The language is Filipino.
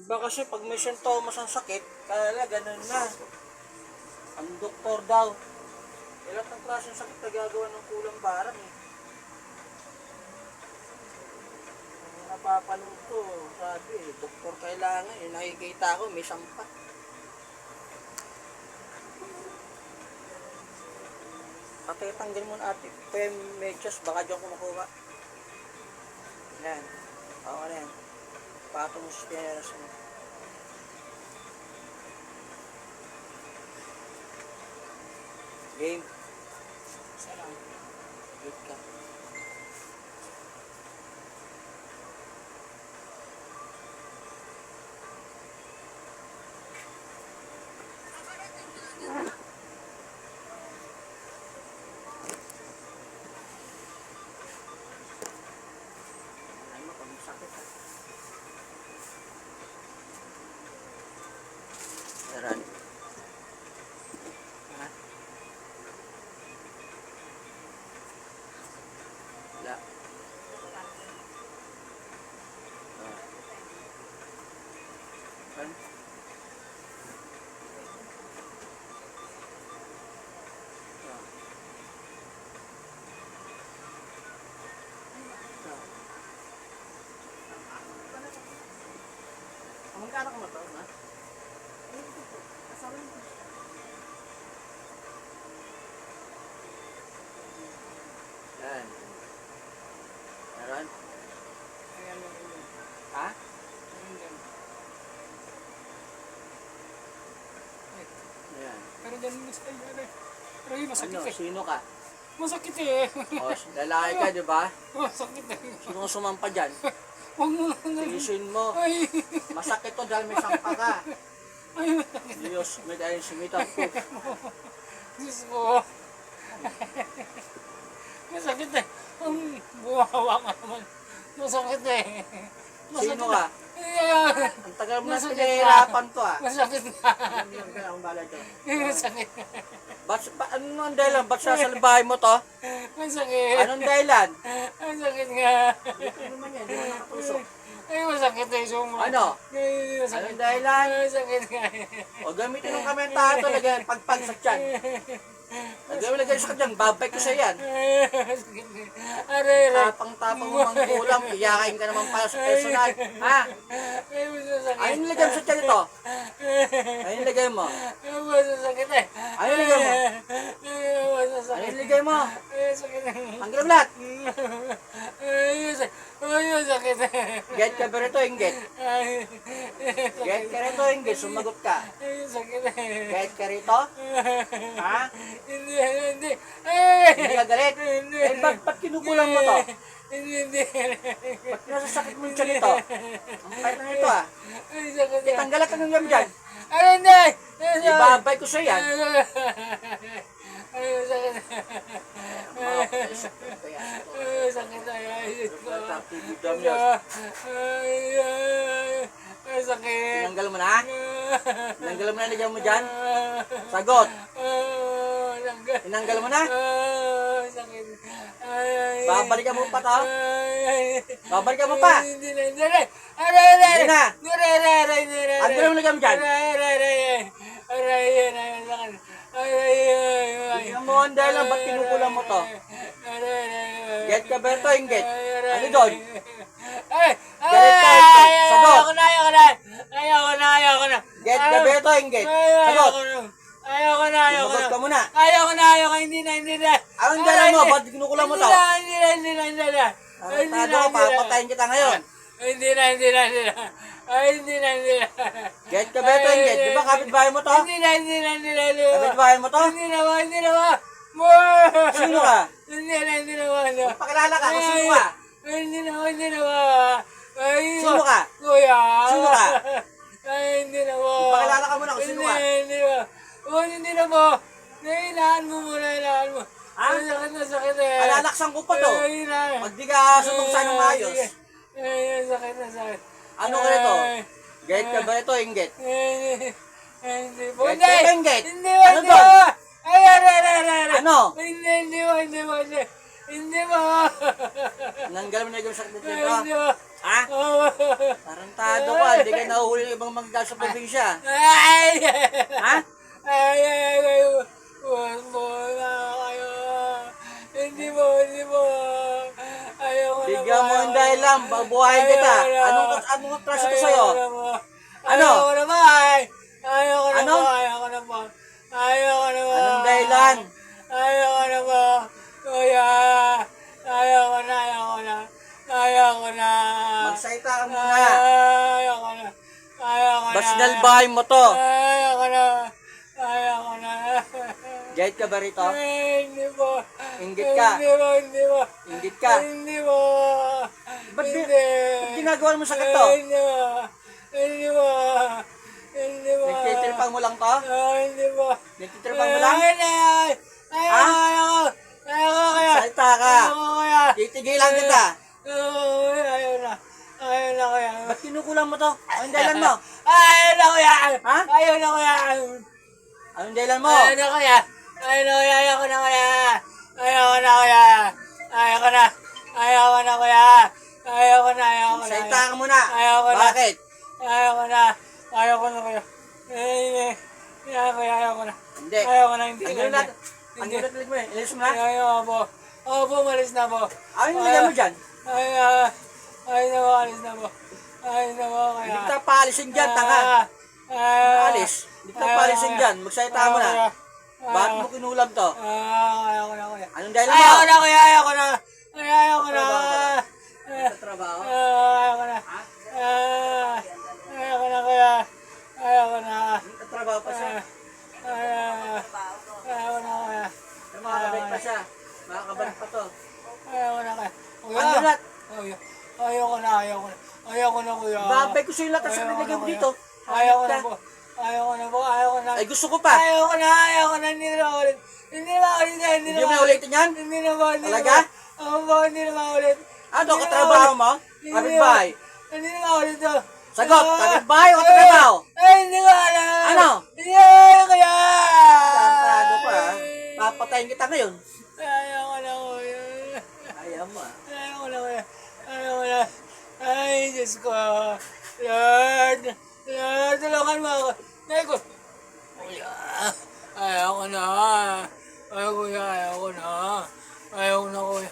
Iba kasi pag may sintomas ang sakit, kala ganun na. Ang doktor daw. Ilan ng klaseng sakit na gagawa ng kulang barang eh. Ang napapanood ko, sabi eh, doktor kailangan eh. Nakikita ko, may sampa. Patitanggal mo na ate. Kaya medyas, baka dyan kumukuha. Yan. Oo na yan. Pato mo sa pineras mo. Game. Salam. Good ka. Ay mo, pag masakit ha. Meron. Ha? Wala. Meron. Magkano ka mataon ha? Yan. Meron? Ha? Ayan. Pero dyan pero yun, masakit Ano? eh. Sino ka? Masakit eh. O, lalaki ka, di ba? Masakit eh. Sino sumampa dyan? Huwag mo lang na. Tilisin mo. Ay, Masakit to dahil may sampa ka. ay, masakit. Diyos, may dahil sumitap ko. Diyos ko. Masakit eh. Ang buhawa ka naman. Masakit eh. Sino ka? Ay, Ang tagal mo na Masakit pinahirapan to ah. masakit nga. Hindi ka akong bala dyan. Masakit. Ano ang dahilan? Ba't sasalbahin mo to? Masakit. Anong dahilan? Masakit nga. Ito naman yan, hindi mo nakatusok. Ay, masakit eh. Sumo. Ano? Ay, masakit. Anong dahilan? Masakit nga. O gamitin ng kamentahan to, lagyan pagpag sa tiyan. Lagyan sa tiyan, babay ko sa yan. Masakit nga. Aray, aray. Tapang-tapang mo mang kulang, iyakain ka naman para sa personal. Ha? Ay, masakit. Ayun lagyan mo sa tiyan ito. Ayun lagay mo. Ay, masakit eh. Ayun lagay mo. Ay, masakit. Ayun lagay mo. Ay, masakit. Tanggalin mo lahat. Ay, masakit. Ay, masakit. Get ka ba rito, Inggit? Ay, Get ka rito, Inggit. Sumagot ka. ay, sakit eh. Get ka rito? Ha? Hindi, hindi. Ay! Hindi ka galit? Hindi. Eh, ba't kinukulang mo to? Hindi. Ba't nasasakit mo yung tiyan nito? Ang kahit na nito ah. Ay, sakit eh. Tanggalan ka ng yam dyan. Ay, hindi. Ay, Ibabay ko sa yan. Ay, sakit. Mga sakit ko yan. Ay, sakit. Ay, Tatugudam yan. ay, sakit. Tinanggal mo na? Tinanggal mo na nilagyan mo dyan? Sagot. Tinanggal mo na? Sakit. Babalikan mo pa to? Ay, Babalikan mo pa? hindi na, hindi na. Aray, aray. Hindi na. Aray, aray, aray, aray. Ang mo nilagyan mo dyan? Aray, aray, aray. Aray, aray, sakit. Ay, ay, ay, ay. Tingnan mo ang dahilan, ba't kinukulang mo to? Aray, aray, aray. Get ka ba ito, Inggit? Aray, Ano doon? Ay, ay, Galit ka, ay, Inggit. ay, Sagot. ayoko na, ayoko na. Ayoko na, ayoko na. Get ka ba ito, Inggit? Sagot. Ayoko na, ayoko Sumagot na. ka muna. Ayoko na, ayoko, hindi na, hindi na. Anong dahilan mo? Ba't kinukulang mo to? Hindi na, hindi na, hindi na, hindi na. Hindi Tado na, ko, hindi na. papatayin kita ngayon. Hindi na, hindi na, hindi na. Ay, hindi na, hindi na. Get ka ba ito, Inggit? Di ba kapitbahay mo to? Hindi na, hindi na, hindi na, hindi na. Kapitbahay mo to? Hindi na ba, hindi na ba. Sino ka? Hindi na, hindi na ba, hindi na. Pakilala ka kung sino ka? Ay, hindi na ba, hindi na ba. Ay, Sino ka? Kuya. Sino ka? Ay, hindi na ba. Pakilala ka muna kung sino ka. Hindi ba. Oh, hindi na ba. Nailahan mo muna, nailahan mo. Ha? Ay, sakit na sakit eh. Alalaksan ko pa to. Ay, na. Pag di ka sumugsa ng maayos. Ay, sakit na sakit. Ano ka rito? Get ka ba ito, Inggit? Hindi po. Get ka ba, Inggit? Hindi ba, Ano hindi doon? ba. Ay, aray, aray, aray. Ano? Hindi, hindi ba, hindi ba, hindi. Hindi mo. Nanggal mo na yung sakit Ay, dito. hindi mo. Ha? Tarantado ka, hindi ka nahuhuli ng ibang mga sa probinsya. Ay! Ha? Ay! Huwag mo na kayo. Hindi mo. Ayoko na. Bigyan mo ang dahilan, babuhayin kita. Anong klase ko sa'yo? Ano? Ayoko na ba? Ayoko na Ano? ba? Ayoko na ba? Ayoko na ba? Anong dahilan? Ayoko na ba? Kuya! Ayoko na. Magsalita ka muna. Ayoko na. Basinal bahay mo to. Ayoko na. Gayet ka ba rito? Hindi mo. Inggit ka. Hindi mo. Inggit ka. Hindi mo. Ba't Hindi. ginagawa mo sakit to? Hindi mo. Nagtitripang mo lang to? Hindi mo. Nagtitripang mo lang? Ayoko kaya. Salita ka. Ayoko kaya. Titigilan kita. Ayaw na kaya. Ba't kinukulang mo to? Anong dahilan mo? Ayaw na kaya. Ha? Ayaw na kaya. Anong dahilan mo? Ayaw na kaya. Ayoko na kaya. Ayoko na kaya. Salita ka muna. Ayoko na. Bakit? Ayoko na kaya. Ayoko na. Hindi. Hindi. Ang natin. Ang natin mo eh. Ilis mo na? Ayoko. Opo, malis na po. Ano yung nilagay mo dyan? Alis na po. Kaya. Hindi kita paalisin dyan, tanga. Alis. Hindi kita paalisin dyan. Magsalita mo na. Bakit mo kinulam to? Ayoko na kaya. Anong dahilan mo? Ayoko na kaya. Ayoko na. Sa trabaho? Ayoko na. Ayoko na kaya. Ayoko na. Sa trabaho pa siya. Ayoko na kaya. Makakabalik pa siya. Makakabalik pa to. Ayoko na kaya. Ano lahat? Ayoko na kuya. Babay ko sa'yo lahat sa nilagay mo dito. Ayoko na po. Ay gusto ko pa. Ayoko na. Hindi na maulit. Hindi mo na ulitin yan? Hindi na ba? Talaga? Hindi na maulit. Ano, katrabaho mo? Kapitbahay? Hindi na maulit to. Sagot, kapitbahay o katrabaho? Hindi ko alam. Ano? Hindi kaya. Tantado pa ha. Papatayin kita ngayon. Ayoko na kuya. Ayaw mo ah. Ayoko na. Ay, Diyos ko. Lord, tulungan mo ako. Nay ko. Kuya, ayoko na. Ayoko na kuya.